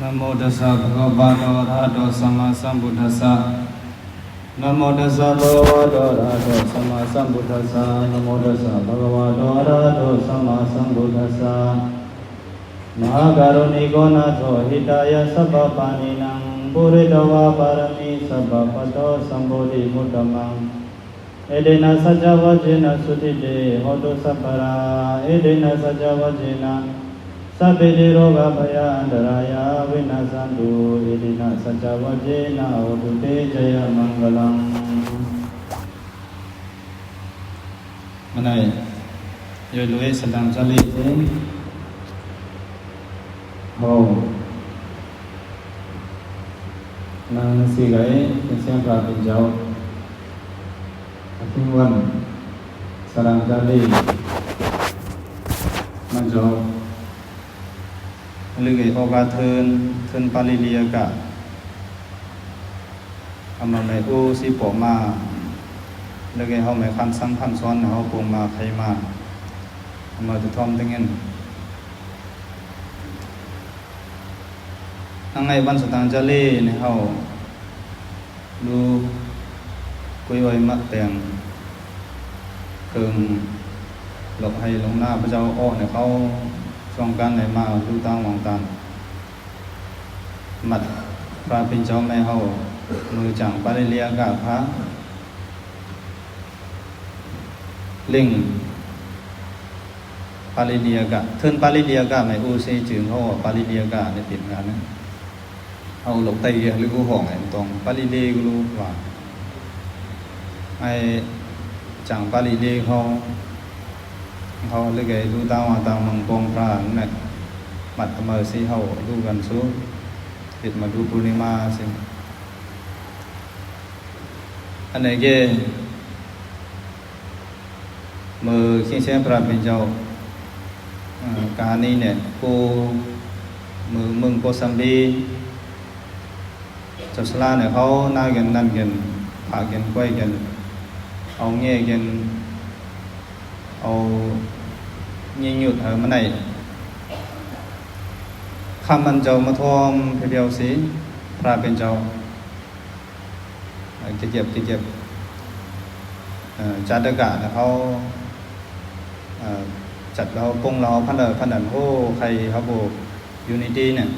นะโมตัสสะภะคะวะโตอะระหะโตสัมมาสัมพุทธัสสะนะโมตัสสะภะคะวะโตอะระหะโตสัมมาสัมพุทธัสสะนะโมตัสสะภะคะวะโตอะระหะโตสัมมาสัมพุทธัสสะมหาการุณิโกนาโถหิตายะสัพพปานินังปุริตวะปารมิสัพพปะโตสัมโพธิมุตตมังเอเดนะสัจจวัจเจนะสุติเตโหตุสัพพราเอเดนะสัจจวัจเจนะสัพเพติโรกภยอันตรายาวินาสันตุเอเดนะสัจจวัจเจนะโหตุเตจยมังคลังมันไอยลุยสดังจลิติโหนางสิไกเป็นเสียงพระเป็นเจ้าทิ้งวันสดังจลิมันเจ้าหรือไอ้โอกาเทินปาลิเลียกะอำมาในโอสิปอมาหรือไอ้เฮาแม่คันสังคันซ้อนเฮาปงมาใครมาอำมาจะทอมตึงเงินทั้งในวันสตางจลีในเฮาดูกุยไว้มักแต่งเกิงหลบให้ลงหน้าพระเจ้าอ้อเนี่ยเขาช่องการไหนมาดูตามวางตามมัดพระเป็นเจ้าแม่เฮามือจังปาริเลียกะพระเล่งปาริเลียกะเทินปาริเลียกะไม่อูซีจึงเฮาปาริเลียกะในติดงานนั้นเอาหลบไตหรือกูห้องไอ้ตรงปาริเลกูรู้ว่าไอ้จังปาริเลเขาเลยไงดูตามว่าตามมังกรพระนั่นแหละมัดมาสิเฮาดูกันสู้ติดมาดูปุริมาสิอันไหนเกมือขี้เสียพระเป็นเจ้าการนี้เนี่ยกูมือมึงโกสัมบีเจ้าสลาเนี่ยเขาน่ากันนั่นกันพากันก้อยกันเอาเงี้ยกันเอายิงหยุดมันไหนคำมันเจ้ามาทอมเพียวสิพระเป็นเจ้าเก็บจัดกะเขาจัดเราปงเราพันดันโอ้ใครเขาโบยูนิตี้เนี่ย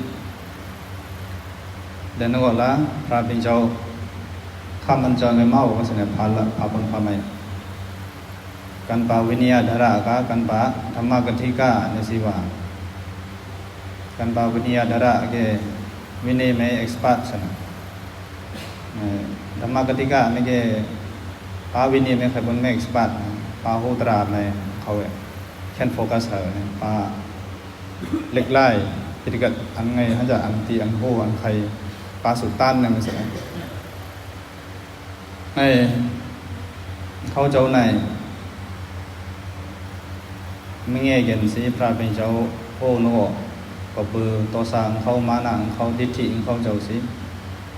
เดินก่อนละพระเป็นเจ้าคำมันเจ้าในเมาก็แสดงพันละเอาคนพาไม่กันปาวินิยดารากะกันปาธรรมกติกาในสิวากันปาวินิยดาระเกวินัยไม่เอ็กซ์เพรสนะธรรมกติกาไม่เกปาวินัยไม่ใครบนไม่เอ็กซ์เพรสปาโหตราในเขาแค่โฟกัสปาเล็กไล่ปฏิกัดอันไงเขาจะอันตีอันโหอันใครปาสุดต้านเนี่ยมันสิเขาเจ้าไหนไม่แง่เย็นสิพระเป็นเจ้าโอ้โนก็ปือตัวสร้างเขามานังเขาดิจิเขาเจ้าสิ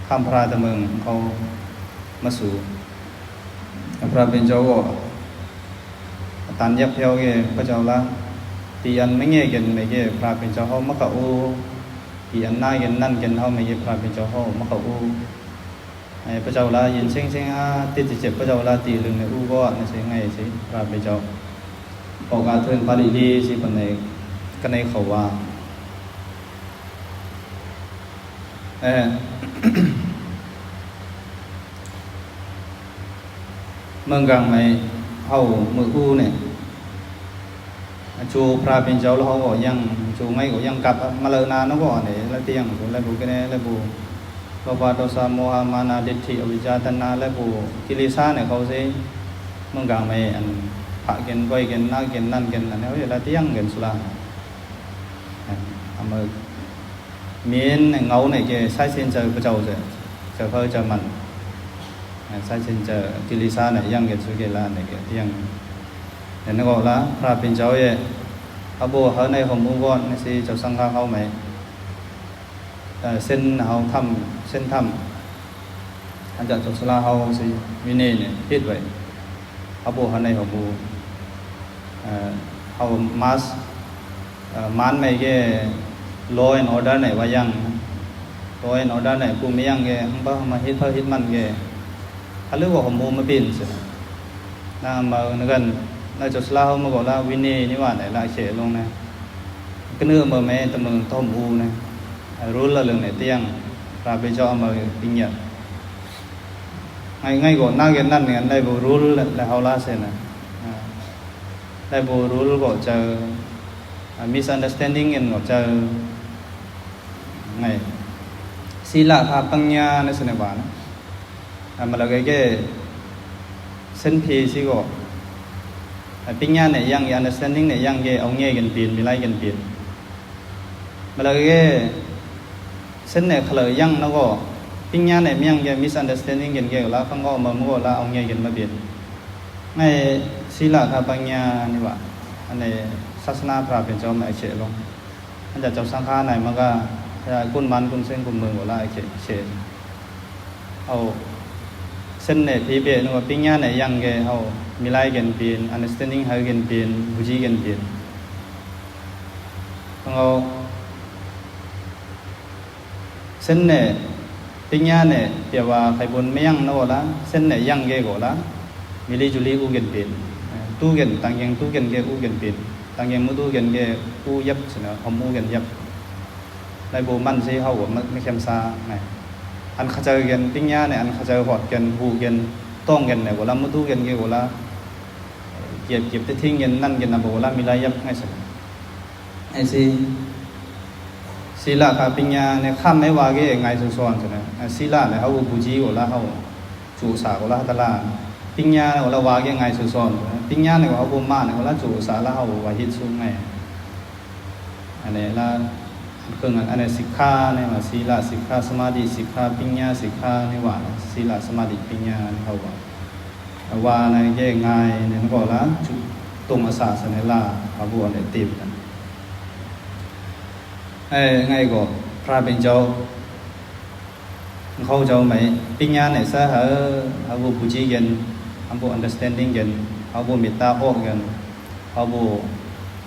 ข้ามพระตะเมืองเขามาสู่พระเป็นเจ้าก็ตันยับเพียวเกพระเจ้าละตีอันไม่แง่เย็นไม่เกพระเป็นเจ้าเขามักกะอูตีอันน่าเย็นนั่นเย็นเขาไม่เกพระเป็นเจ้าเขามักกะอูพระเจ้าละยินเซ็งติดเจ็บพระเจ้าละตีลึงในอูก็ในเสียงไงสิพระเป็นเจ้าออกอาเทินปาริลีสิปานใดก็ในเขาว่าเมืองกลางไม่เฮามืออูเนี่ยจูพระเป็นเจ้าแล้วเฮาก็ยังจูไงก็ยังกลับมาเลนาเนาะก็นี่ละเตียงก็ละบุกแน่ละบุโลภะโทสะโมหะมานะดิฏฐิอวิชชาตัณหาละบุกิเลสเนี่ยเขาสิเมืองกลางไม่อันพระเกินก้อยเกินนาเกินนั่นเกินอันนี้เวลาเที่ยงเกินสุรามือมีนเงาในเกใช้เส้นเจอพระเจ้าจะเพื่อจะมันใช้เส้นเจอกิเลสเนี่ยยังเกินสุเกลาในเกเที่ยงเห็นก็ละพระเป็นเจ้าเย่อาโบเขาในของมุกอนในสิเจ้าสังฆาเขาไหมเส้นเขาทำเส้นทำอันจากเจ้าสุราเขาสิวินัยเนี่ยพิดไว้อาโบเขาในของมูเขามัสมันไม่แก่ law and order ไหนว่ายัง ตัวเนาด้านไหนกูไม่ยังแกบ่มาเฮ็ดเพิ่นเฮ็ดมันแกอะลึว่าหมู่มาเป็นซินะมานึกันน่าจะสลาเฮามาก็ละวินีนี่ว่าไหนละเฉลงนะก็เนื้อมาแม่ตะมึงต้มอูนะรู้ละเรื่องไหนเตียงพระไปเจ้ามาปิญญาngay ngayก็น่าเกินนั่นเนี่ยได้บ่รู้แล้วเฮาละเสนะได้บ่รู้ก็จะ misunderstanding กันก็จะไงศีลาปัญญาในสนบานะมาละแกเส้นพีสิก็ปัญญาเนี่ยยัง understanding เนี่ยยังแกเอาแง่กันเปลี่ยนมีหลายกันเปลี่ยนมาละแกเส้นเนี่ยเคลยังแล้วก็ปัญญาเนี่ยยังแก misunderstanding กันแกแล้วฟังก็มันก็ละเอาแง่กันมาเปลี่ยนในศีลาปัญญานี่ว่าอันนี้ศาสนาพระเป็นเจ้ามาเฉลงอันจะเจ้าสังฆาไหนมันก็กุนมันกุนเส้นกุนเมืองก็ละเฉเอาเส้นเนี่ยที่เป็นว่าปัญญาเนี่ยยังแกเอามีหลายกันเปลี่ยน understanding ให้กันเปลี่ยนบุญกันเปลี่ยนเอาเส้นเนี่ยปัญญาเนี่ยเปรียบว่าใครบุญไม่ยังนะว่าละเส้นเนี่ยยังแกก็ละมีลิจุลีอูกันเปลี่ยนตู้กันต่างยังตู้กันแกอูกันเปลี่ยนต่างยังมื้อตู้กันแกอูยับเสนอหอมอูกันยับได้บ่มันสิเฮาก็ไม่เข้มซาไงอันเขาเจอกันปัญญาเนี่ยอันเขาเจอฮอดกันฮู้กันต้องกันเนี่ยบ่ละมื้อตู้กันแกบ่ละเก็บแต่ทิ้งกันนั่นกันน่ะบ่ละมีหลายยับไงซะไอ้สิศีลาปัญญาเนี่ยข้ามไม่ว่าแกไงซ้อนๆซะนะศีลาเนี่ยเฮาผู้จีบ่ละเฮาจูสาบ่ละตะลาปัญญาเนี่ยละว่าแกไงซ้อนๆปัญญาเนี่ยเฮาบ่มาเนี่ยละจูสาละเฮาว่าเฮ็ดสูงไงอันนี้ละเครื่องอันนี้สิกขาเนี่ยว่าศีลสิกขาสมาธิสิกขาปัญญาสิกขานี่ว่าศีลสมาธิปัญญาเฮาว่าในแยกง่ายเนี่ยก็ละจุตรงอาสาสนลาเอาบ่ได้ติบกันไงก็พระเป็นเจ้าเขาเจ้าไหมปัญญาเนี่ยซะเอาบ่ผู้จีกันเอาบ่ understanding กันเอาบ่เมตตาออกกันเอาบ่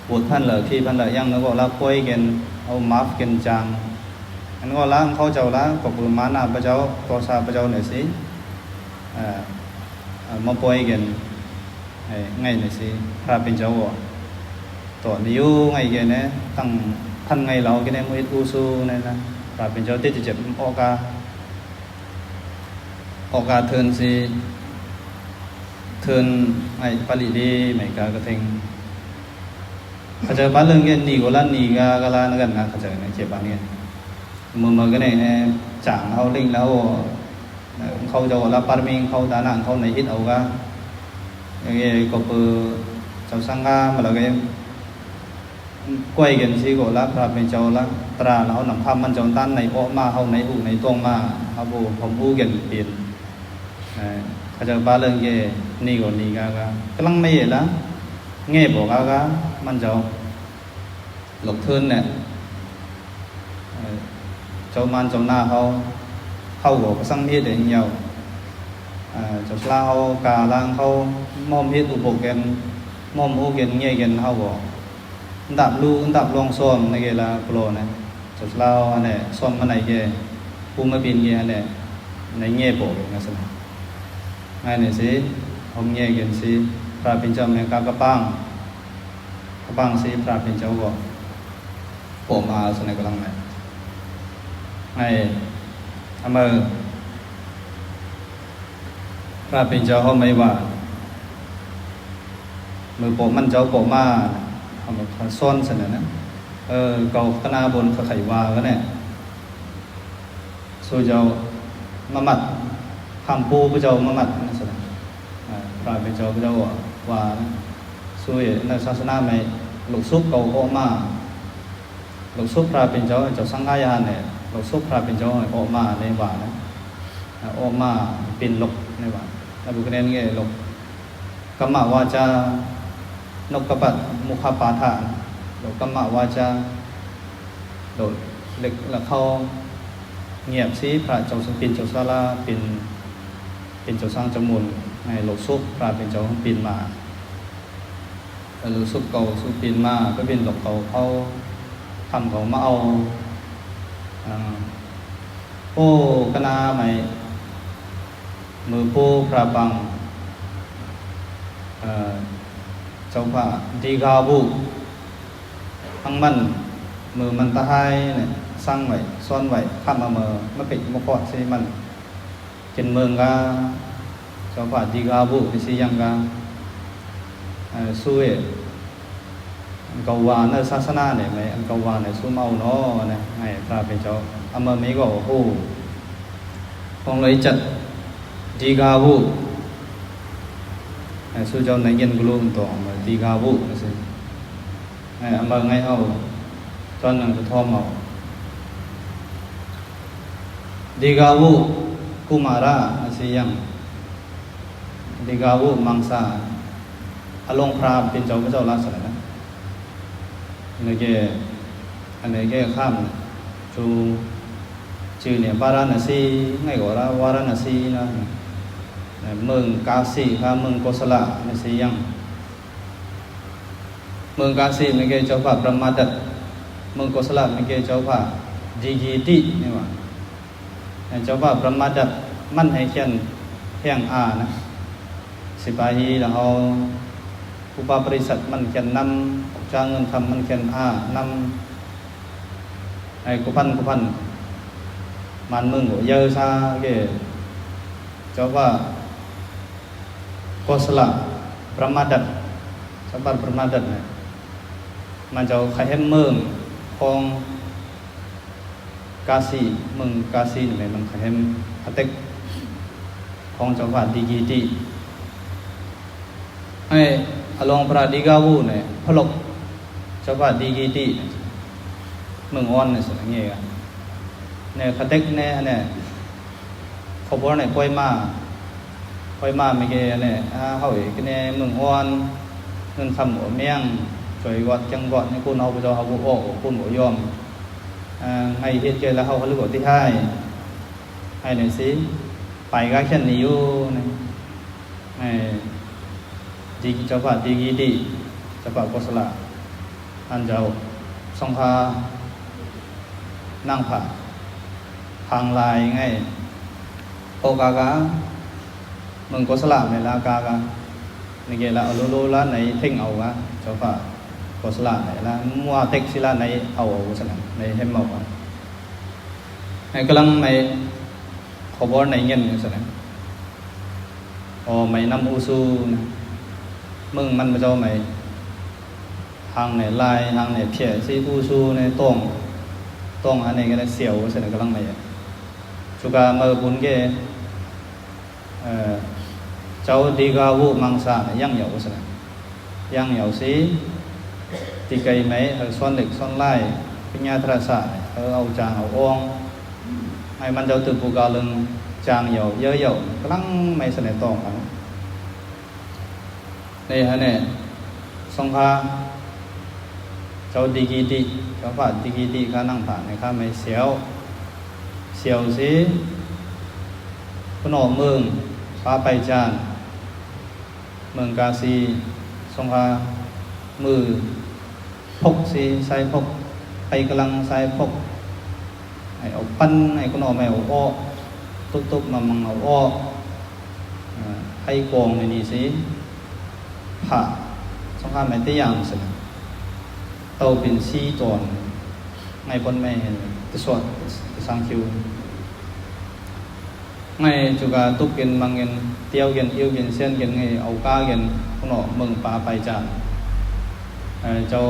บทพันละที่พันละยังแล้วก็ละป่วยกันเอามาฟกันจังอันก็ละเขาเจ้าละก็ประมาณน่ะพระเจ้าตอสาพระเจ้าเนี่ยสิมาป่วยกันไงเนี่ยสิพระเป็นเจ้าต่อนิยไงกันเนี่ยตั้งพันไงเรากันเนี่ยมื้ออุสูเนี่ยนะพระเป็นเจ้าที่จะเจ็บออกาเทินสิเทินไอ้ปริดีไม่กากระเทงเขาจะบ้านเรื่องเงี้ยนี่ก็ละนี่ก็ละนั่นกันนะเขาจะเนี่ยเจ็บบ้านเนี่ยมือก็เนี่ยจางเอาลิงแล้วเขาจะละปารมีเขาตาหนังเขาในฮิตเอาก็อย่างเงี้ยก็เปิดเจ้าสังฆามาแล้วก็กล้วยกันสิก็ละพระเป็นเจ้าละตราแล้วนำภาพมันเจ้าต้านในออกมาเฮาในหูในตรงมาเฮาบ่ผมฮู้กันเปลี่ยนเขาจะบ้านเรื่องเงี้ยนี่ก็นี่ก็กำลังไม่ละเงี้ยบอกก็มันเจ้าหลบเทินเนี่ยเจ้ามันเจ้าหน้าเขาเข้าก็สังเฮ็ดได้ยาวเจ้าลาวกาลางเขามอมเฮ็ดอุปกรณ์มอมโอเกนเงี้ยกันเฮาบ่ดับลูดับลองซ้อมในเกลาโปรนะเจ้าลาวอันนี้ซ้อมมาไหนแกผู้มาบินเงี้ยอันนี้ในเงี้ยบ่นะซั่นง่ายนี่สิผมเงี้ยกันสิพระเป็นเจ้าแม่กากะปังสิพระเป็นเจ้าก็ผมมาสนกำลังไหนให้ทำพระเป็นเจ้าเขาไม่ว่ามือผมมันเจ้าผมมาทำซ้อนสนนะเก่าคณะบนไขว่าก็เนี่ยสู้เจ้ามามัดคำปูพระเจ้ามามัดนั่นสนพระเป็นเจ้าพระเจ้าว่าสู้ในศาสนาไม่หลุดซุปเก่าออกมาหลุดซุปพระเป็นเจ้าสังฆายานเนี่ยหลุดซุปพระเป็นเจ้าออกมาในว่านะออกมาเป็นหลกในว่าแล้วบุคคลนี้ไงหลกกัมมาวาจานกกปัตมุขปาฐานหลกกัมมาวาจาโดดเล็กแล้วเขาเงียบสิพระเจ้าเป็นเจ้าศาลาเป็นเจ้าสร้างจมูลในหลกซุปพระเป็นเจ้าปีนมาหรือซุปเก่าซุปปีนมาก็เป็นหลกเก่าเขาทำเขามาเอา โอ้คณะไหมมือผู้พระบังเจ้าพระดีกาบุทั้งมันมือมันตะไห้เนี่ยสร้างไว้ซ่อนไว้ข้ามมาปิดมาปอดสิมันเจนเมืองก็เจ้าพระดีกาบุที่สิยังก็สู้อันเกาวาในศาสนาเนี่ยไหมอันเกาวาในสู้เมาเนาะนะให้พระเป็นเจ้าอำมีก็โอ้ของเลยจัดดีกาบุสู้เจ้าในเย็นกลุ่มต่อมาดีกาบุนะสิอำไงเอาตอนนั้นก็ทอมเอาดีกาบุกุมาระนะสิยังดีกาบุมังสาอลงพรามเป็นเจ้าพระเจ้าราชนะในแกอันนี้แกข้ามจูชื่อเนี่ยวาราณสีไงก็ว่าวาราณสีนะเมืองกาสีค่ะเมืองโกสละนะสิยังเมืองกาสีมันแกเจ้าพระประมาดัตเมืองโกสละมันแกเจ้าพระดีกีตินี่ว่าเจ้าพระประมาดัตมันให้เขียนแห่งอานะสิบาฮีแล้วเฮาอุปปริษัทมันเขียนนำจ้างเงินทำมันเขียนนำไอ้กุพันมันมึงก็เยอะซะแกเจ้าว่าโกสละประมาดัตสัมปันประมาดัตเนี่ยมันจะใครให้เมืองของกาซีเมืองกาซีนี่มันใครให้อเต็กของเจ้าว่าดีกีติไอ้อลองพระดีกาวูเนี่ยพลกเจ้าว่าดีกีติเมืองอ่อนเนี่ยสิเงี้ยเนี่ยคาเต็กเนี่ยเขาบอกเนี่ยปล่อยมาไม่เกเนี่ยเฮาอีกเนี่ยเมืองอ่อนเงินทำหัวเมียงช่วยวัดจังหวัดนี่คุณเอาไปเจ้าเอาบ่ออกคุณบ่ยอมให้เฮ็ดเจแล้วเฮาเขารู้ที่ให้เนี่ยสิไปก็แค่นี้อยู่นี่ดีเจ้าพระดีกีติเจ้าพระโกสละอันเจ้าทรงพานั่งผ่าทางลายไงโอกากาเมืองโกสละในลากากานี่เกละเอาโลละไหนเท่งเอาวะเจ้าพระโกสละไหนละมัวเต็กศิลาไหนเอาซะนั่นในเฮ็ดเมาให้กำลังในขบวนในเงินซะนั่นไม่นำอุซูนะมึงมันมาเจ้าไหมทางไหนลายทางไหนเพียซีอุซูในต้องอันนี้ก็ได้เสียวซะนั่นกำลังไหนชุกาเมื่อบุญแกเจ้าดีกาวุมังสายังเหยาซะนั่นยังเหยาสิที่ไกลไหมซ้อนเหล็กซ้อนไล่ปัญญาตราศาสตร์เอาจางเอาอ่องให้มันเจ้าตึกปูกาลึงจางเหยาเยอะเหยากำลังไม่สนตองกันนี่ฮะเนี่ยทรงพาเจ้าดีกีติเจ้าพระดีกีติข้านั่งผ่านในข้าไม่เสียวสิคุณออกเมืองฟ้าไปจานเมืองกาซีทรงพามือพกสิใส่พกไปกำลังใส่พกให้เอาปั้นให้คุณออกไม่เอาอ้อตุกๆมังเอาอ้อให้กองในนี้สิผ่าทรงพาไม่ได้อย่างสิเตาเป็นซีตอนไงพ้นไม่เห็นจะสวดสังคิวไงจุกาตุกเกินบางเงินเตียวเกินอิ่วเกินเส้นเกินไงเอาก้าเกินคุณออกเมืองป่าไปจานเจ้า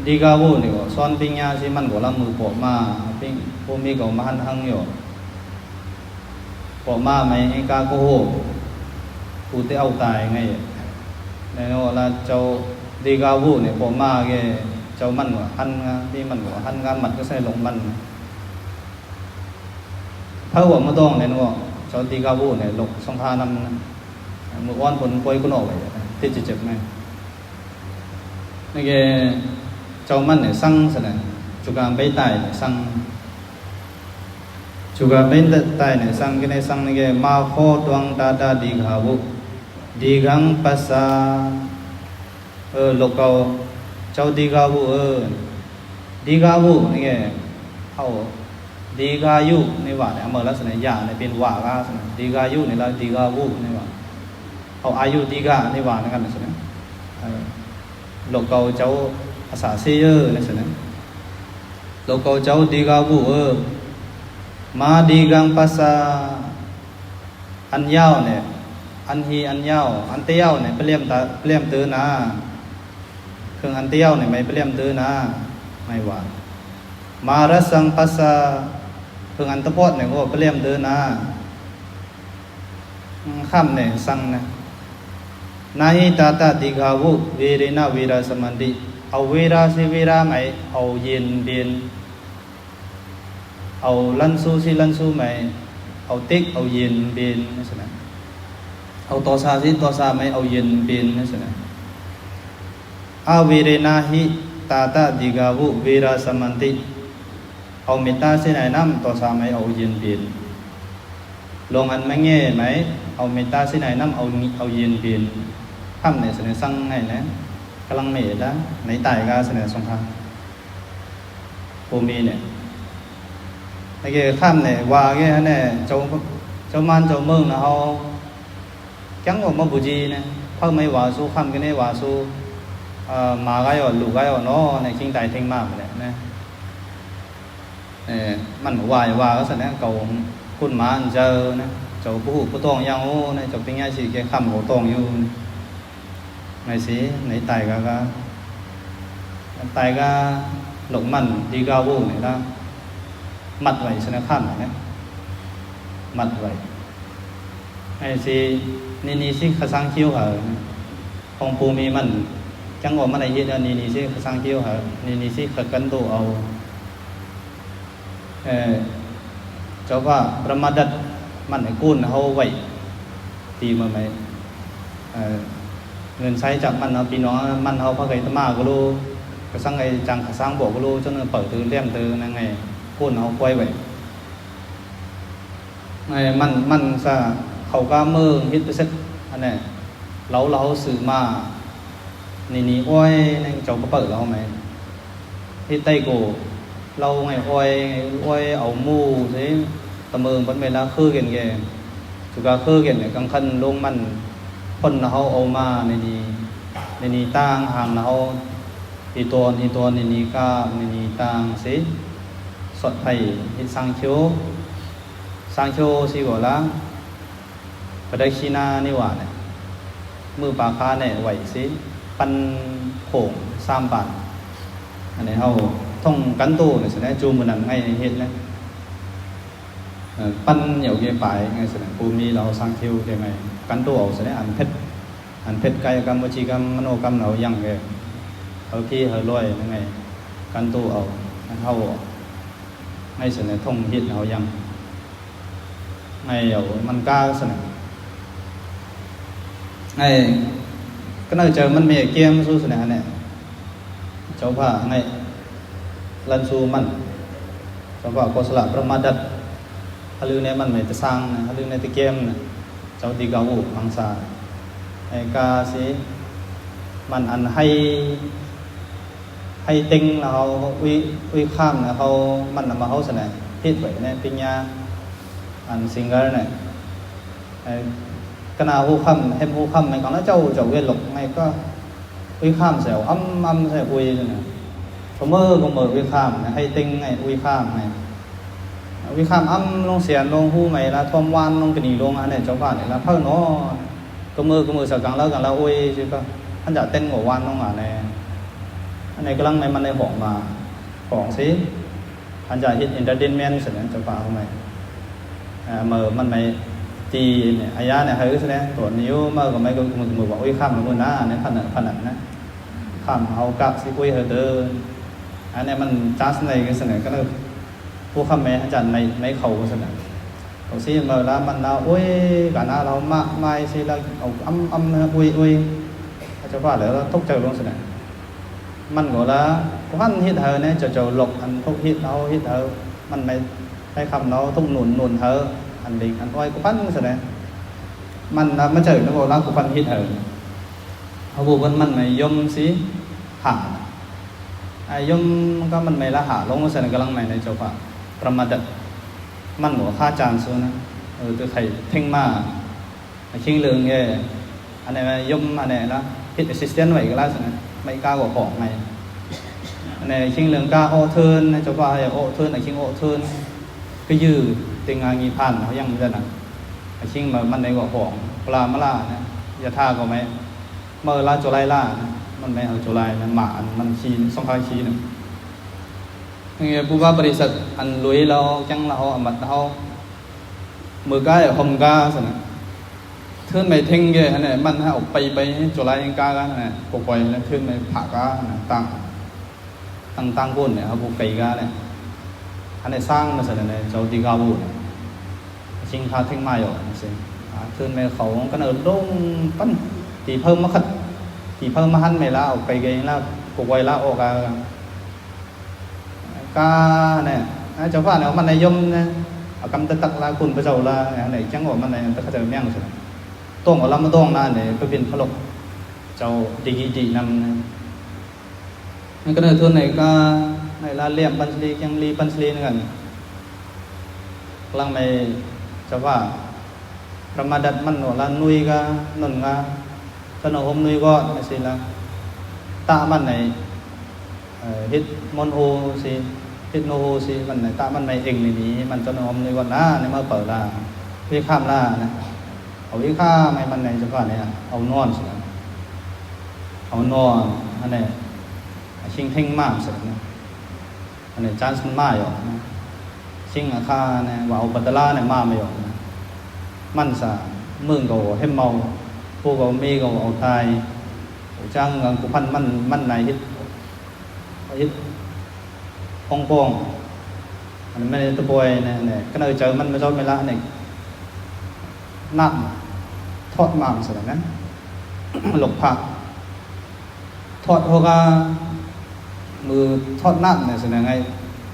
ดีกาวูนี่ก็ซ้อนปิ้งยาสิมันก็ละมือปอกมาปิ้งพวกมีก็มาหังอยู่ปอกมาไม่ให้กาโกโหกูจะเอาตายไงในโน่ละเจ้าดีกาวูนี่ปอกมาแกเจ้ามันก็หันที่มันก็หันงานมันก็ใส่ลงมันถ้าว่ามาต้องในโน่เจ้าดีกาวูเนี่ยลงสงพานำมืออ้อนผลป่วยก็ออกไปที่เจ็บไหมนี่แกเจ้ามันเนี่ยสั่งซะนะจุกาไปตายเนี่ยสั่งจุกาไปตายเนี่ยสั่งกันในสั่งนี่แกมาโคตวังตาตาดีกาวุดีกังปัสสาโลกเอาเจ้าดีกาวุดีกาวุนี่แกเอา ดีกายุในว่าเนี่ยเมื่อลักษณะยาในเป็นว่าก็ลักษณะดีกายุในละดีกาวุในว่าเอาอายุดีกาในว่าในกันลักษณะโลกเก่าเจ้าภาษาเซียลักษณะโลกเก่าเจ้าดีกาวุมาดีกังภาษาอันยาวเนี่ยอันฮีอันยาวอันเตี้ยวเนี่ยเปลี่ยมตื้อนะเครื่องอันเตี้ยวเนี่ยไม่เปลี่ยมตื้อนะไม่ว่ามารสังภาษาเครื่องอันตะพอดเนี่ยก็เปลี่ยมตื้อนะข้ามเนี่ยสังนะนาฮิตาตาติกาวุเวเรนะเวราสมันติเอาเวราสิเวราไหมเอาเย็นเบียนเอาลันซูสิลันซูไหมเอาติ๊กเอาเย็นเบียนนั่นสินะเอาตอซาสิตอซาไหมเอาเย็นเบียนนั่นสินะอาเวเรนะฮิตาตาติกาวุเวราสมันติเอาเมตตาสิไหนน้ำตอซาไหมเอาเย็นเบียนลงอันไม่เงี้ยไหมเอาเมตตาสิไหนน้ำเอาเย็นเบียนข้ามเนี่ยสินะสั่งให้นะกำลังเมตนะในไต่ก็สินะสงครามภูมิเนี่ยไอ้เกี่ยข้ามเนี่ยว่าเงี้ยเนี่ยเจ้ามันเจ้าเมืองนะเขาจังว่ามาบุจีเนี่ยเขาไม่ว่าสู้ข้ามกันเนี่ยว่าสู้มาไกอ่ะลูกไกอ่ะเนาะในจริงใจทิ้งมากเลยนะมันว่าก็แสดงเก่าคุณมาเจอนะเจ้าผู้ผู้ตองยังโอ้ในเจ้าเป็นไงสิแกข้ามหัวตองอยู่ในสิในไต่ก็หลงมันดีกาวูเนี่ยนะมัดไว้สนะข้ามเนี่ยมัดไว้ไอ้สินี่สิขสังคิ้วเหรอของภูมิมันจังหวะมันไอ้ยี่นี่สิขสังคิ้วเหรอนี่สิขกันตัวเอาเจ้าว่าประมาดัดมันไอ้กุ้นเขาไว้ตีมาไหมเงินใช้จากมันเอาปีน้องมันเอาพระไก่ตมาก็รู้กระสังไอ้จังกระสังบอกก็รู้จนเปิดตื้อเลี่ยมตื้อนั่งไงกุ้นเอาไว้ไว้ไอ้มันซะเขาก็มือฮิตไปสักอันนี้เราสื่อมานี่อ้อยนั่งเจ้าก็เปิดเราไหมฮิตไตโกเราไงอ้อยเอามูใช่ตะเมืองบนเวลาคือกันแกสุกาคือกันเนี่ยกลางคันลงมันคนเขาเอามาในนี้ตั้งห่างเขาอีตัวนี่ก็ในนี้ตั้งสิสดไผ่ฮิตสังโชสิก่อนละประเดี๋ยวชีนานี่หว่าเนี่ยมือปากคาเนี่ยไหวสิปันโขง3 บาทอันนี้เขาท่องกันตู้เนี่ยแสดงจูมือหนังไงเห็นเลยปั้นเหนียวเกี่ยปลายไงแสดงภูมิเราสร้างคิวยังไงกันตู้เอาแสดงอันเพชรกายกรรมวจีกรรมมโนกรรมเรายังไงเขาขี้เขาลอยยังไงกันตู้เอาเขาไงแสดงท่องฮิตเขายังไงเอามันกล้าแสดงไงก็น่าจะมันมีเกมสู้แสดงเนี่ยเจ้าผ้าไงลันซูมันเจ้าผ้าโกศลประมาดัดฮาลือเนี่ยมันไม่จะสร้างนะฮาลือในตะเกียมนะเจ้าดีกาวูอังซาไอ้กาสิมันอันให้ติงเราวิข้ามนะเขามันนำมาเขาสนะพิษไว้เนี่ยปิญญาอันสิงเกอร์เนี่ยกนาหูข้ามเห็นหูข้ามมันก็แล้วเจ้าเวียนหลงไงก็วิข้ามเสียวอ้ำใส่อุยเนี่ยผมก็มือวิข้ามให้ติงไงอุยข้ามไงวิข้ามลงเสียนลงหูใหม่ละทอมวานลงกระดิ่งลงอันนี้เจ้าบ้านเนี่ยละเพิ่งเนาะก็มือสักกังแล้วอุยใช่ปะท่านจะเต้นหัววานลงอันนี้กำลังในมันในของมาของสิท่านจะฮิตอินเตอร์เทนเมนต์เสร็จแล้วเจ้าบ้านทำไมมือมันไม่จีเนี่ยอายะเนี่ยเฮ้ยแสดงตัวนิ้วก็ไม่ก็มือบอกอุ้ยข้ามมือหน้าเนี่ยขนาดนะข้ามเอากับสิอุ้ยเดินอันนี้มันจัสในกันเสนอก็เลยผู้ข้ามแม่อาจารย์ไม่เขาเสนอเขาสิมือแล้วมันเราอุ้ยกันนะเราไม่สิเราเอาอุ้ยเจ้าว่าแล้วทุกเจ้าลงเสนอมันก็แล้วพันฮิตเธอเนี่ยเจ้าหลบอันทุกฮิตเราฮิตเธอมันไม่ให้คำเราทุกหนุนเธออันเด็กอันอ้อยกูปั้นแสดงมันเจอแล้วบอกแล้วกูปั้นฮิตเธอเอาบุญมันไม่ยมสิหาไอ้ยมก็มันไม่ละหาลงแสดงกำลังในเจ้าป่าประมาดัด มันหัวค่าจานซูนะตัวไข่เพ่งมาชิงเรืองเงี้ยอันนี้ยมอันนี้นะพิจารณาไว้ก็แล้วสินะไม่กล้าหัวของไงอันนี้ชิงเรืองกล้าโอเทิร์นนะจะว่าโอเทิร์นไอ้ชิงโอเทิร์นก็ยืดติงงานงีพันเขายังไม่ได้นะไอ้ชิงมันในหัวของปลามาล่านะยาท่าก็ไม่เมื่อลาโจไลล่ามันไม่เอาโจไลมันหมามันชีสองข้างชีนึงงี้ผู้ว่าบริษัทอันลุยเราจังเราอันบัดเรามือก้าหอมก้าสินะเทือนไม่เท่งเงี้ยอันนี้มันให้ออกไปโจไลยังก้ากันนะปกปล่อยแล้วเทือนไม่ผ่าก้าตั้งก้นเนี่ยเอาปกไก่ก้าเนี่ยอันนี้สร้างมาสิเนี่ยเจ้าดีก้าบุญชิงพาเท่งมาอยู่สิเทือนไม่เขาก็เนิร์ดลงปั้นตีเพิ่มมาขัดตีเพิ่มมาหันไม่ละออกไปเงี้ยแล้วปกไว้ละออกกาเนี่ยเจ้าฟ้าเนี่ยมันในยมเนี่ยกำตักละคุณพระเจ้าละเนี่ยจังหวะมันในตะเขาจะเมี่ยงใช่ไหมต้องเอาลำมาต้องนั่นเนี่ยไปเป็นพระลกเจ้าดีนำนั่นก็ในทุนไหนก็ในลาเลี่ยมปัญชลียังลีปัญชลีนั่นกันกลางในเจ้าฟ้าประมาดัดมันหนอละนุยก็นนก็สนอมนุยก็ไม่สิละตามันในฮิตมอนโฮสิฮิตโนโฮสิมันไหนตามันไม่เองนี่มันจะนอมในวันหน้าในเมื่อเปิดละวิข้ามละนะเอาวิข้ามให้มันในจังหวะเนี่ยเอานอนสิเอานอนอันนี้ชิงเท่งมากสินะอันนี้จานมันมาอยู่นะชิงอาคาเนี่ยว่าเอาปัตตาลาเนี่ยมาไม่อยู่นะมันสะมึงก็ให้เมาผู้ก็มีก็เอาตายจ้างกุพันมันไหนฮิตฮ่องกงอันนี้ไม่ได้ตะบอยเนี่ยก็เลยเจอมันไม่ชอบไม่ละเนี่ยนักทอดหม่ำสินะหลบผักทอดเขาก็มือทอดนักเนี่ยสินะไง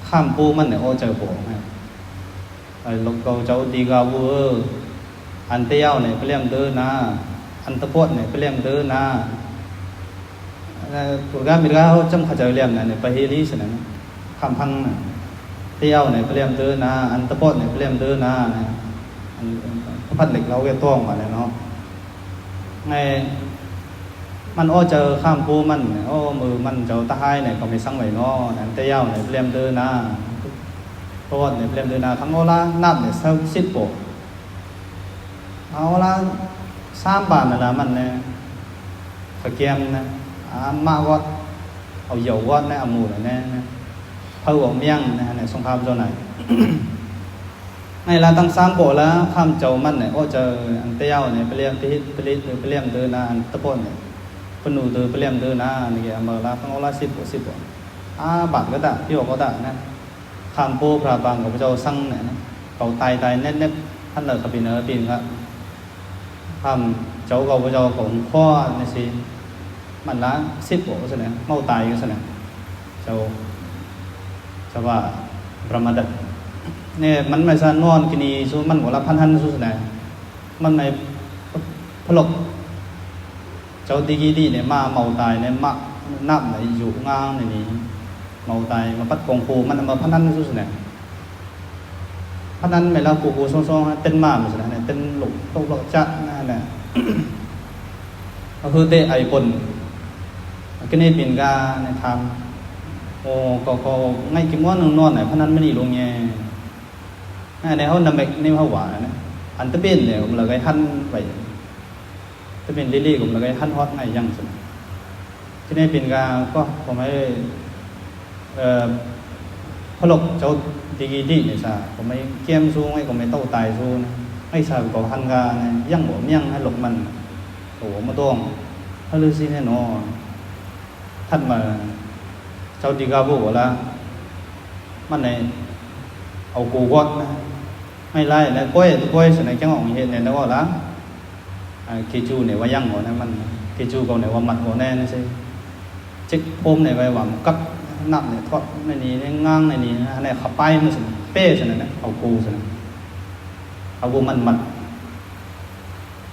ข้ามปูมันเนี่ยโอ้เจอผมไงไอ้หลบเกาเจ้าดีกาวัวอันเตี้ยวเนี่ยไปเลี้ยงเดินนะอันตะพดเนี่ยไปเลี้ยงเดินนะตัวการมีการเขาจำขจายเลี้ยงเนี่ยไปเฮลิสเนี่ยคำพังเที่ยวเนี่ยไปเลี้ยงเดินนะอันตะพดเนี่ยไปเลี้ยงเดินนะอันพัดเหล็กเราเกต้วงมาเลยเนาะไงมันอ้อเจอข้ามปูมันโอ้มือมันเจ้าตาให้เนี่ยก็ไม่สั่งไว้เนาะอันเที่ยวเนี่ยไปเลี้ยงเดินนะตะพดเนี่ยไปเลี้ยงเดินนะทั้งโอละนับเนี่ยเท่า10 โปเอาละ3 บาทนั่นละมันเนี่ยขะเกียมนะมาวัดเอาdầuวัดเนี่ยเอาหมูเนี่ยเผาเอาเมี่ยงเนี่ยสงครามเจ้าไหนในร้านตั้ง3 โปแล้วข้ามเจ้ามันเนี่ยโอ้เจออันเตี้ยวเนี่ยไปเลี้ยงที่ไปเลี้ยงเดินนาอันตะปนเนี่ยปนูเดินไปเลี้ยงเดินนานี่แกมาละตั้งละ10 โปบาทก็ได้พี่บอกก็ได้นะข้ามโปพระบางกับพระเจ้าสั่งเนี่ยเขาตายเน็ตท่านเลยขับปีเนอปีนครับข้ามเจ้ากับพระเจ้าของพ่อเนี่ยสิมันละ10 โปใช่ไหมเมาตายก็ใช่ไหมเจ้าว่าประมาดัดเนี่ยมันไม่สานอนกินีสู้มันหัวละพันสู้ใช่ไหมมันไม่พลกเจ้าดีเนี่ยมาเมาตายเนี่ยมักนับไหนอยู่งางในนี้เมาตายมาปัดกองโคมันมาพันสู้ใช่ไหมพันไม่ละกูซ่องเต้นมาใช่ไหมเนี่ยเต้นหลกจัดนั่นแหละก็คือเตะไอปนcái này biển ga này tham có ngay cái món non này phần ăn mới đi luôn nha này họ nằm bệnh nên họ quả này ăn tới bên này cũng là cái hăn vậy tới bên lily cũng là cái hăn hot này dăng rồi cái này biển ga có mấy phô lộc cháu đi này sao có mấy kem su hay có mấy tàu tài su hay sao có hăn ga này dăng bỏ miếng hay lộc mình ủa mà toang hay lưu xin hay nóท่านมาเจ้าดีกาบุละมันในเอากูวัดนะไม่ไล่แล้วก้อยสมัยจังหวะเห็นเนี่ยนะว่าละเกจูเนี่ยว่ายังหัวนะมันเกจูเขาเนี่ยว่ามัดหัวแน่นะใช่จิกพมเนี่ยไปว่ากักนับเนี่ยทอดในนี้ง้างในนี้นะในขับไปมันสิเป้สินะเอากูสิเอากูมันมัด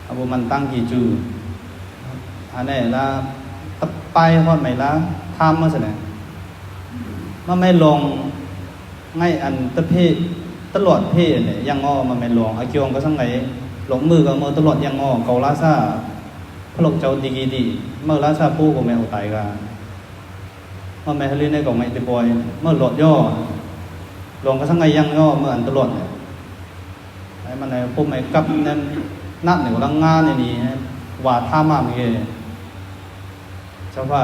เอากูมันตั้งเกจูอันนี้ละไปฮอดไม่ละทำมาสินะมันไม่ลงง่ายอันตะเพ ตลอดเพ่เนี่ยยังอ้อมาไม่หลวงอาเกียงก็สังไงหลงมือก็มือตลอดยังอ้อเกาลาซาพลกเจ้าดีกีดีเมื่อลาซาปูก็ไม่เอาตายกันเมื่อไม่ฮลีในก็ไม่ติปอยเมื่อหลอดย่อหลวงก็สังไงยังย่อเมื่ออันตลอดเนี่ยไอ้มันไอ้พวกไม่กับนั่นนัดเนี่ยลังงานนี่ว่าท่ามาเมื่อกี้เจ้าว่า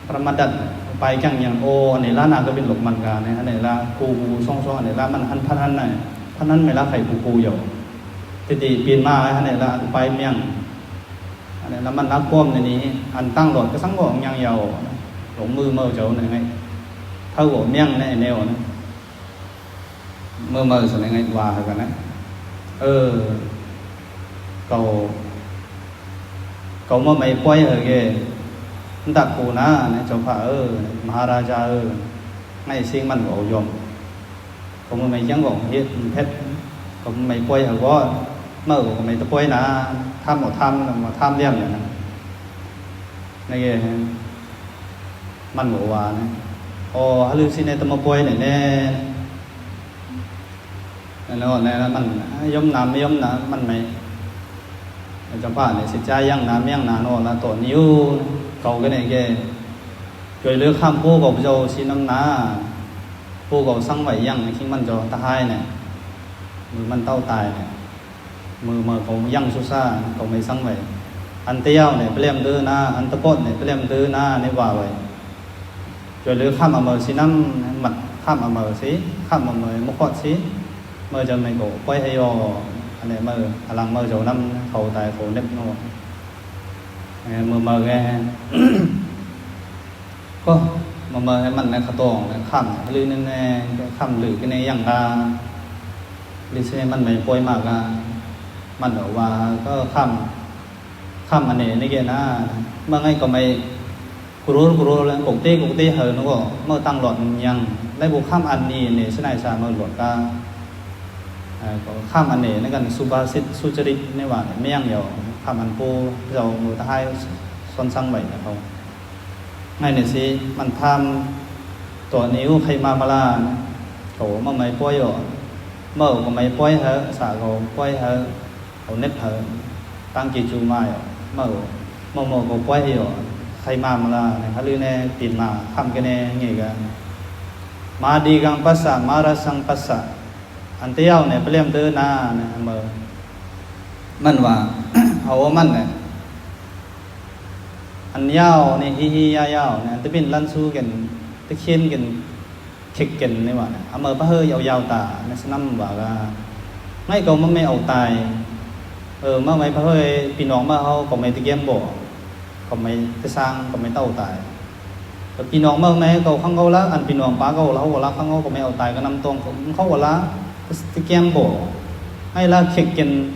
ประมาดัดไปจังอย่างโออันนี้ล้านนาก็เป็นหลกมันกันเนี่ยอันนี้ละกูซ่องอันนี้ละมันพันพันไหนพันนั้นไม่ละไข่กูอยู่ทีดีปีนมาอันนี้ละไปเมียงอันนี้ละมันนักก้มในนี้อันตั้งหลดก็สังบอกยังยาวหลงมือเมื่อเจ้าเนี่ยไงเท่ากับเมียงในแนวนะเมื่อส่วนไหนไงว่ากันนะเก่าเมื่อไม่ปล่อยเหรอแกตักกูนะเนี่ยเจ้าพ่อมหาราชาngay xin mình bảo dòm cũng mày chẳng còn hết hết cũng mày quay ở đó mở của mày tôi quay là tham một tham mà tham đêm vậy này này mình bảo hòa này ồ lưu xin này tôi mà quay này nè nó này là mình giống làm mình mày trong bản này sẽ trai yang nó là tổ nhiêu cầu cái này kia rồi lứa khăm phu cầu dầu xin năm ná phu cầu sang vậy yang khi mình cho ta hai này mình tao tài này mờ cầu yang su sa cầu mày sang vậy ăn tiêu này plem tư na ăn tập bột này plem tư na này vào vậy rồi lứa khăm mờ xin năm mặt khăm mờ xí khăm mờ một con xí mờ cho mày cổ quay hay anh này mờ lằng mờ dầu năm khẩu tài khẩu nếp nó mờ ngheก็มาให้มันในขตองขำหรือในขำหรือในอย่างกาหรือใช่มันไม่ป่วยมากกามันบอกว่าก็ขำอันนี้นี่แกนะเมื่อไงก็ไม่กรูแล้วกตีเหรอนึกว่าเมื่อตั้งหลอดยังได้บุกข้ามอันนี้เนี่ยสนายสาเมื่อหลอดกาก็ข้ามอันนี้ในการสุภาษิตสุจริตในว่าไม่ยังเดียวข้ามอันปูเรามือท้ายซ้อนสั่งไว้เขาngay này xí mình tham tổ níu khai ma la cổ mà mày quay rồi mở của mày quay hả xả cổ quay hả cổ nếp hả tăng kỳ chu mai mở cổ quay rồi khai ma la này hả lư nè tìm mà tham cái nè nghề cả ma đi gang passa ma ra sang passa anh tiêu này phải làm tư na này mở mìnhว่าเอามันnày anh yao này hi yao này tôi biết lăn su gần tôi khiên gần khịch gần này mà mở bá hơi yao tả nó sẽ năm bảo là ngay cầu mà mày ẩu tài mà mày bá hơi pin nón mà hao còn mày tự game bỏ còn mày tự sang còn mày tàu tài pin nón mà mày cầu không câu lá anh pin nón bá câu lá câu lá không câu còn mày ẩu tài cái năm tuồng cũng không câu lá tự game bỏ ngay là khịch gần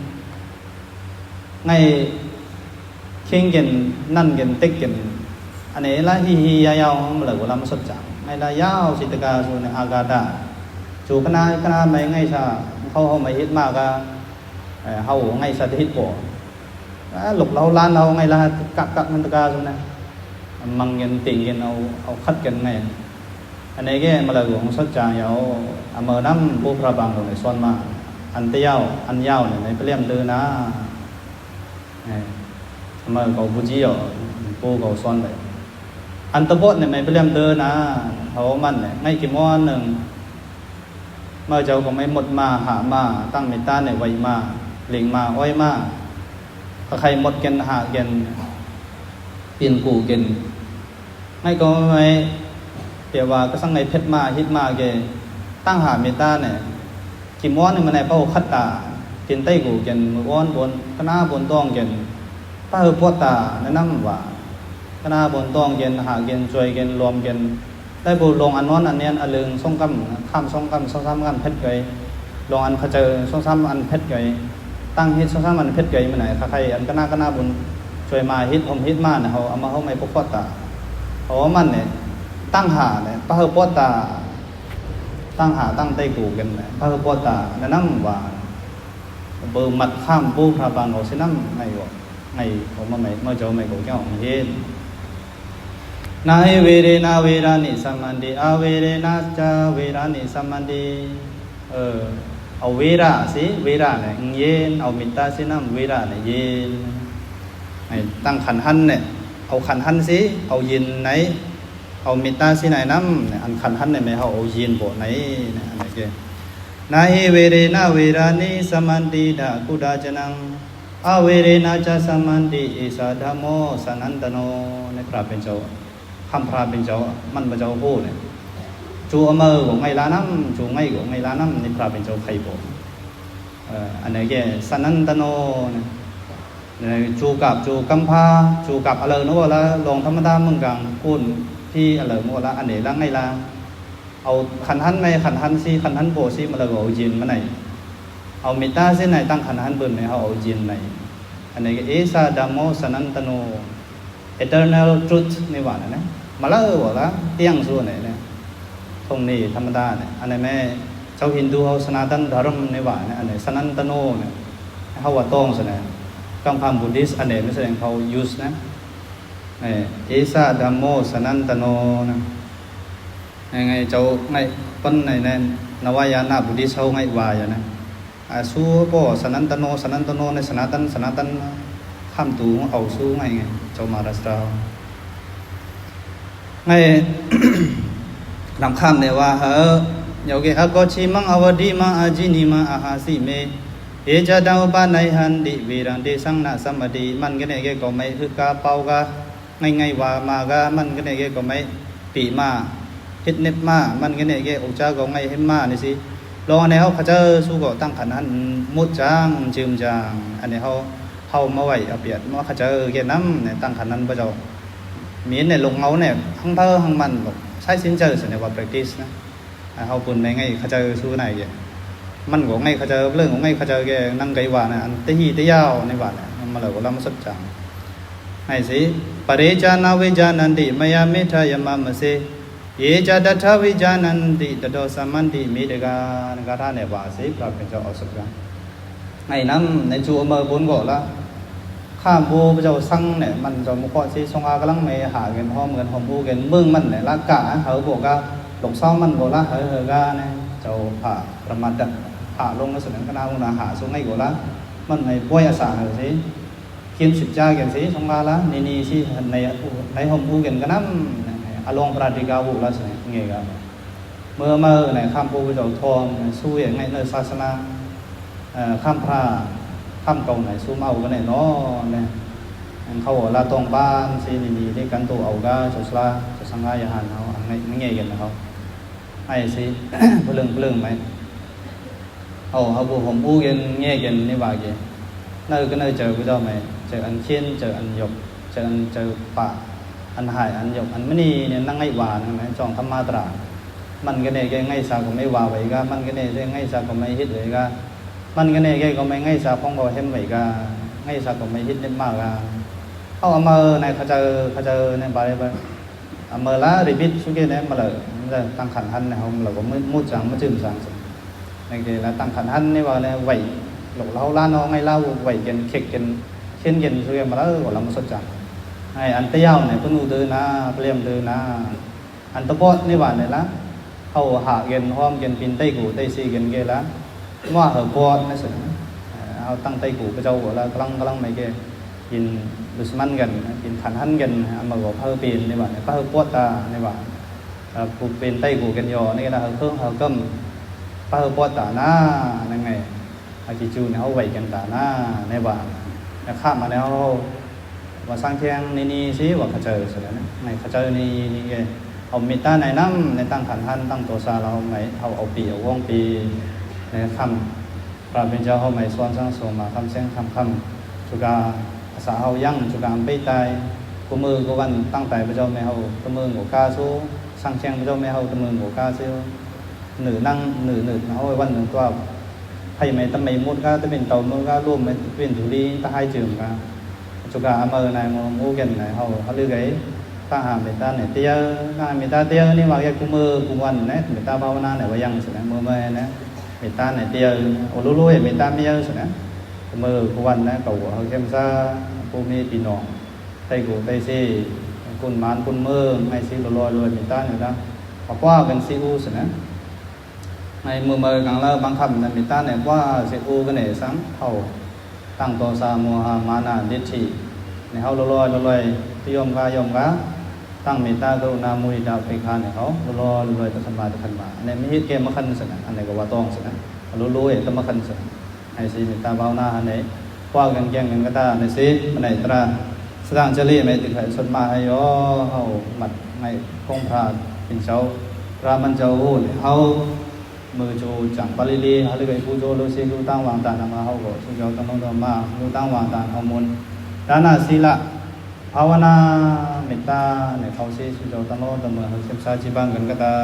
ngay khiên gần năn gần tích gần anh ấy là hi yao không là của làm xuất chẳng hay là yao chỉ tất cả rồi này agada chủ cái na mấy ngày sa không mấy hít mà cả hậu ngày sa hít bỏ lục lâu lan lâu ngày là cắt tất cả rồi này măng gần tiền gần ao khất gần này anh ấy cái mà là của xuất chẳng yao mở năm bố phật bằng rồi này son mà anh yao này phải làm từ na mà cầu bút chi ở cô cầu son vậy anh tập bột này mày phải làm tơ na hậu man này ngay cái món nừng mà cháu có mấy một mà hạ mà tăng mấy ta này vậy mà liền mà oi mà khai một kiện hạ kiện tiền cũ kiện ngay có mấy kiểuว่าก็สั่งไงเพชรมาฮิตมาเกตั้งหาmấy ta này cái món này mà này bao khát tả kiện tây cũ kiện một con bốn cái na bốn tong kiệnป้าปวดตาแนะนำว่าคณะบนต้องเย็นหาเย็นช่วยเย็นรวมเย็นได้บุลงอันนั้นอันนี้อันลึงส่งกำข้ามส่งกำส่งซ้ำกันเพชรเกยลงอันเขาเจอส่งซ้ำอันเพชรเกยตั้งฮิตส่งซ้ำอันเพชรเกยมันไหนใครอันคณะบนช่วยมาฮิตผมฮิตมาเนี่ยเขาเอามาเขาไม่ปวดตาเพราะว่ามันเนี่ยตั้งหาเนี่ยป้าปวดตาตั้งหาตั้งไตกูกันเนี่ยป้าปวดตาแนะนำว่าเบอร์มัดข้ามปูพระบางเขาเส้นน้ำไม่หรอกngày có mà mày cho mày có cái hỏng hết nai vedena vedani samandi avedena cha vedani samandi เอาเวราสิเวราเนี่ยเย็นเอามิตาสิน้ำเวราเนี่ยเย็นไอ้ตั้งขันหันเนี่ยเอาขันหันสิเอาเย็นไหนเอามิตาสิไหนน้ำเนี่ยอันขันหันเนี่ยไม่เอาเย็นโบไหนเนี่ยอะไรเกี่ยนาหิเวเรนะเวรานิสมันติดากุดาจนังอเวเรนะจะสมันติอิสาธโมสันันตโนในพระเป็นเจ้าคำพระเป็นเจ้ามันเป็นเจ้าพูดเนี่ยจูอเมอของไงล้าน้ำจูไงของไงล้าน้ำในพระเป็นเจ้าใครบอกอันนี้แกสันันตโนจูกับจูกัมพาจูกับอะไรนู้นละลงธรรมดามึงกังพูดที่อะไรนู้นละอันนี้ละไงละเอาขันหันไหมขันหันสิขันหันโบสิมาเลยเอายินมาไหนเอาเมตตาเส้นไหนตั้งขันหันบนไหนเอายินไหนอันนี้ก็เอสาดามโมสันันตโน eternal truth นี่ว่านะมาแล้วว่าละเตียงส่วนไหนเนี่ยตรงนี้ธรรมดาเนี่ยอันนี้แม่ชาวฮินดูเขาสนาตันดารัมนี่ว่าเนี่ยอันนี้สันันตโนเนี่ยเขาว่าต้องสินะกังพามบุดิสอันนี้ไม่แสดงเขา use นะเอสาดามโมสันันตโนนะไงเจ้าไงปั้นไหนเนี่ยนวายานาบุดิสเขาไงวายนะสู้ก็สนันตโนสนันตโนในสนาตันข้ามตูเอาสู้ไงเจ้ามาราสตราไงนำข้ามเนี่ยว่าโยเกอากอชิมังอวดีมังอาจินิมังอาหาสิเมเอจดาวปานัยหันดิเวรังเดสังนาสัมมดีมันก็เนี่ยก็ไม่คือกาเปากาไงว่ามากามันก็เนี่ยก็ไม่ปีมาฮิตเน็บมามันก็เนี่ยก็อุจาก็ไงเห็นมานี่สิลองอันนี้เขาจะสู้ก็ตั้งขันหันมุดจางจืมจางอันนี้เขามาไว้เอาเปรียบว่าเขาจะเกี่ยน้ำเนี่ยตั้งขันนั้นพระเจ้ามีเนี่ยลงเงาเนี่ยทั้งเธอทั้งมันบอกใช้สินเจอส่วนใหญ่ว่า practice นะเขาปุ่นในไงเขาจะสู้ไหนเกี่ยมันก็ไงเขาจะเรื่องของไงเขาจะเกี่ยนั่งไกวานะอันตีตียาวในวันเนี่ยมาเลยก็ลำสุดจังไงสิปริจานาวิจานันติมายามิทายามามเสเยจดัทวิจานันติตโตสัมมันติมิเดกานกาธาเนี่ยว่าสิพระเป็นเจ้าเอาสักกันไงนั้นในจูเมอร์บุญก็ละข้ามบูพระเจ้าสั่งเนี่ยมันจะมุขสิสงอากำลังไม่หาเงินหอมบูเงินมึงมันเนี่ยละกะเขาบอกว่าหลงซ้อมมันก็ละเฮกาเนี่ยเจ้าผ่าประมาทดักผ่าลงในส่วนนั้นก็น่าคงน่าหาสงไงก็ละมันในป่วยอาสาเลยสิเขียนสิบจ้าเกินสิสงมาละนี่สิในหอมบูเงินก็น้ำอารมณ์ปราดิกาบุละสิเงี้ยกันเมื่อในข้ามปูเจ้าทองสู้อย่างไงในศาสนาข้ามพระข้ามเก่าไหนสู้เอากันไหนเนาะเนี่ยเขาบอกลาตรงบ้านสิดีๆที่กันตัวเอาก็สุสลาสุสังฆายาหันเขาอันไม่เงี้ยกันนะเขาไอ้สิเปลืองไหมเขาบุผมบูกันเงี้ยกันนี่ว่ากี่nơi cái nơi chờ cái đâu mày chờ ăn chiên chờ ăn nhục chờป่าอันหายอันหยกอันไม่นี่เนี่ยนั่งไงวานั่งไหนจองธรรมะตรามันก็เนี่ยแกไงสาก็ไม่ว่าไว้ก็มันก็เนี่ยไงสาก็ไม่ฮิตเลยก็มันก็เนี่ยแกก็ไม่ไงสาพองบ่เห็นไว้ก็ไงสาก็ไม่ฮิตเด่นมากก็เขาเอามาในเขาเจอในบาร์เลยเอามาละรีบิดสุกี้เนี่ยมาเลยตั้งขันหันเนี่ยเขาเราก็มุดจังมาจืมจังสิในเกล้าตั้งขันหันนี่ว่าเนี่ยไหวหลงเล่าล้านเอาไงเล่าไหวกันเข็กกันเช่นกันสุกี้มาแล้วก็เรามาสดจังไอ้อันเตี้ยวเนี่ยพิ่งดูนะเปลี่ยนดูนะอันตะบอดนี่ว่าเนี่ยละเขาหาเงินห้อมเงินปินไต้กูไต้ซีเงินเกล้าว่าเหอบอดนั่นสิเอาตั้งไต้กูไปเจ้าหัวละกำลังไม่เกกินดุสมันกันกินขันหันกันมาบอกเฮอปีนนี่ว่าเนี่ยก็เฮอปวดตานี่ว่ากูเป็นไต้กูกันยอนี่ก็เฮอเครื่องเฮอกัมก็เฮอปวดตาหน้านั่นไงอาจิจูเนี่ยเขาไหวกันตาหน้าในว่าข้ามมาแล้วว่าสร้างเทียงนี่สิว่าเขาเจอสุดแล้วนะในเขาเจอนี่เอาเมตตาในน้ำในตั้งขันหันตั้งตัวซาเราไม่เอาปีเอาว่องปีในคำพระเป็นเจ้าเขาไม่ส่วนสร้างสมาคำเสียงคำจุกาภาษาเขายั่งจุกาไม่ตายกูมือกูวันตั้งแต่พระเจ้าไม่เขาตัวมือหัวกาสู้สร้างเชียงพระเจ้าไม่เขาตัวมือหัวกาสู้หนึ่งนั่งหนึ่งเขาวันหนึ่งตัวให้ไม่ตั้งไม่มุดก็จะเป็นเต่ามือก็ร่วมเป็นถุลีตาให้จืมก็จุกาเมื่อในมูกันในเขาเลือกไอ้ข้าหามเมตตาเนี่ยเตี้ยข้าเมตตาเตี้ยนี่ว่าแค่กูมือกูวันเนี่ยเมตตาภาวนาเนี่ยว่ายังสุดนะมือเนี่ยเมตตาเนี่ยเตี้ยโอ้รู้เมตตาไม่เยอะสุดนะมือกูวันเนี่ยเขาเขาเข้มซ่ากูมีปีนองไต้กูไต้ซีคุณมานคุณมือไม่ซีลอยเมตตาเนี่ยนะเพราะว่าเป็นซีอูสุดนะ ในมือกังละบังคับนั้นมีตาเนี่ยว่าสิอูกันเนี่ยสังเฮาตั้งโตสาโมหะมานะดิฐิในเฮาลอยๆที่ยมกตั้งเมตตากรุณามุทิตาอุเบกขาเนี่ยเขาลอยๆตะขันมาอันนี้มีเหตุเกมมาคันซั่นอันนี้ก็ว่าต้องซั่นรู้ๆตะมาคันซั่นให้สิเมตตาภาวนาอันนี้ว่ากันแก่งกันก็ตาในสิอันไหนตราสร้างจริยไม่ถึงให้สุดมาให้ย่อเฮามัดให้คงพระเป็นเจ้าพระมันเจ้าเนี่ยเฮามือโจจังปริลีหรือไอ้ผู้โจโลเซลูตั้งวางตานามาเฮาก็สุเจ้าต้องมาลูตั้งวางตาเฮามุนดานาศีลภาวนาเมตตาเนี่ยเขาสิสุเจ้าต้องเฮาศึกษาจิบังกันก็ตา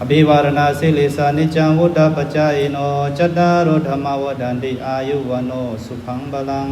อภิวารณาสิลิสานิจังวุฒปัจจายโนจัตตารโธรรมวดันติอายุวโนสุขังบาลัง